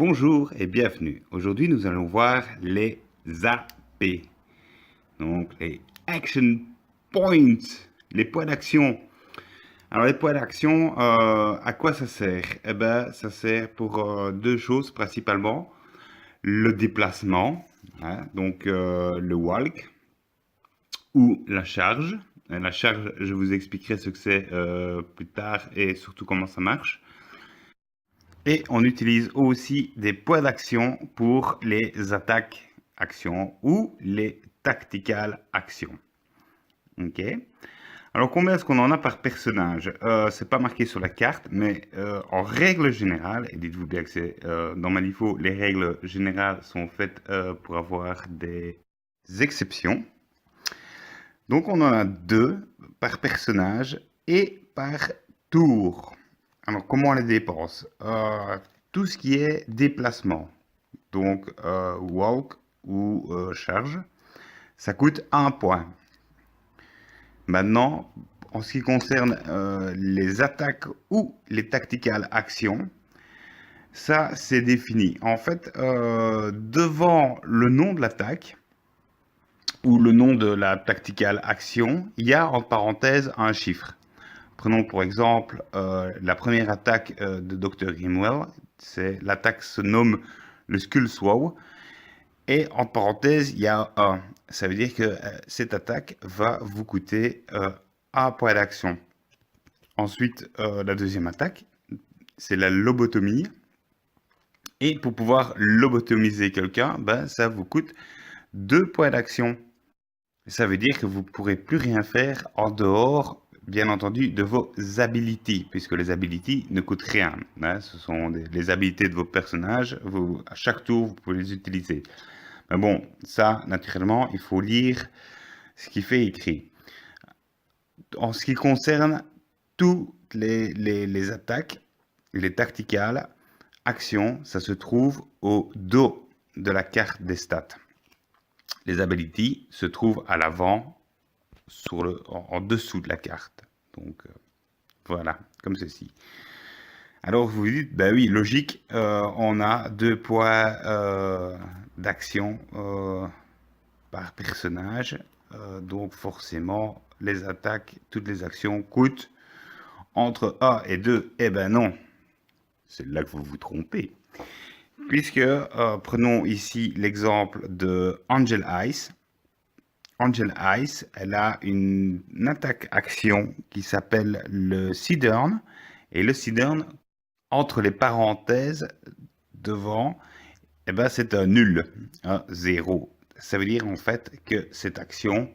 Bonjour et bienvenue. Aujourd'hui, nous allons voir les AP. Donc, les Action Points, les points d'action. Alors, les points d'action, à quoi ça sert? Eh bien, ça sert pour deux choses principalement. Le déplacement, hein, donc le walk, ou la charge. La charge, je vous expliquerai ce que c'est plus tard et surtout comment ça marche. Et on utilise aussi des points d'action pour les attaques actions ou les tactical actions. Ok. Alors combien est-ce qu'on en a par personnage? C'est pas marqué sur la carte, mais en règle générale, et dites-vous bien que c'est dans Malifaux, les règles générales sont faites pour avoir des exceptions. Donc on en a 2 par personnage et par tour. Alors, comment on les dépense? Tout ce qui est déplacement, donc walk ou charge, ça coûte 1 point. Maintenant, en ce qui concerne les attaques ou les tactical actions, ça c'est défini. En fait, devant le nom de l'attaque ou le nom de la tactical action, il y a en parenthèse un chiffre. Prenons pour exemple la première attaque de Dr. Grimwell. L'attaque se nomme le Skull Swow. Et en parenthèse, il y a 1. Ça veut dire que cette attaque va vous coûter 1 point d'action. Ensuite, la deuxième attaque, c'est la lobotomie. Et pour pouvoir lobotomiser quelqu'un, ben, ça vous coûte 2 points d'action. Ça veut dire que vous ne pourrez plus rien faire en dehors, bien entendu, de vos abilities, puisque les abilities ne coûtent rien. Hein, ce sont les habilités de vos personnages. À chaque tour, vous pouvez les utiliser. Mais bon, ça, naturellement, il faut lire ce qui fait écrit. En ce qui concerne toutes les attaques, les tacticales, actions, ça se trouve au dos de la carte des stats. Les abilities se trouvent à l'avant, en dessous de la carte. Donc, voilà, comme ceci. Alors, vous vous dites, bah oui, logique, on a 2 points d'action par personnage. Donc, forcément, les attaques, toutes les actions coûtent entre 1 et 2. Eh ben non, c'est là que vous vous trompez. Puisque, prenons ici l'exemple de Angel Eyes. Angel Eyes, elle a une attaque action qui s'appelle le Sidern. Et le Sidern, entre les parenthèses devant, eh ben, c'est un nul, un 0. Ça veut dire en fait que cette action,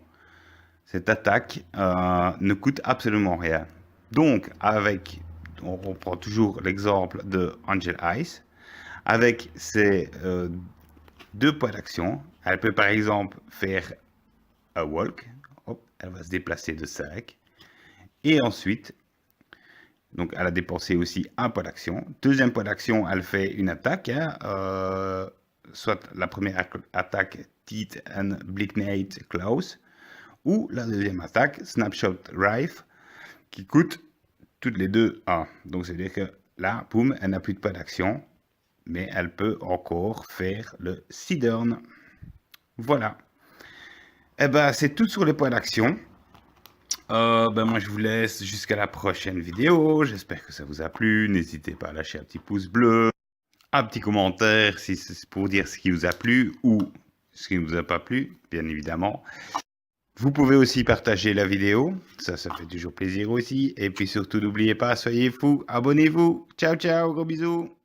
cette attaque ne coûte absolument rien. Donc, on prend toujours l'exemple de Angel Eyes. Avec ces 2 points d'action, elle peut par exemple faire un walk. Hop, elle va se déplacer de 5. Et ensuite, donc elle a dépensé aussi 1 point d'action. Deuxième point d'action, elle fait une attaque. Hein, soit la première attaque, Teeth and Blicknate Claws. Ou la deuxième attaque, Snapshot Rifle, qui coûte toutes les deux 1. Donc c'est à dire que là, boum, elle n'a plus de point d'action. Mais elle peut encore faire le Sidern. Voilà. Eh ben, c'est tout sur les points d'action. Moi, je vous laisse jusqu'à la prochaine vidéo. J'espère que ça vous a plu. N'hésitez pas à lâcher un petit pouce bleu, un petit commentaire si c'est pour dire ce qui vous a plu ou ce qui ne vous a pas plu, bien évidemment. Vous pouvez aussi partager la vidéo. Ça fait toujours plaisir aussi. Et puis surtout, n'oubliez pas, soyez fous, abonnez-vous. Ciao, ciao, gros bisous.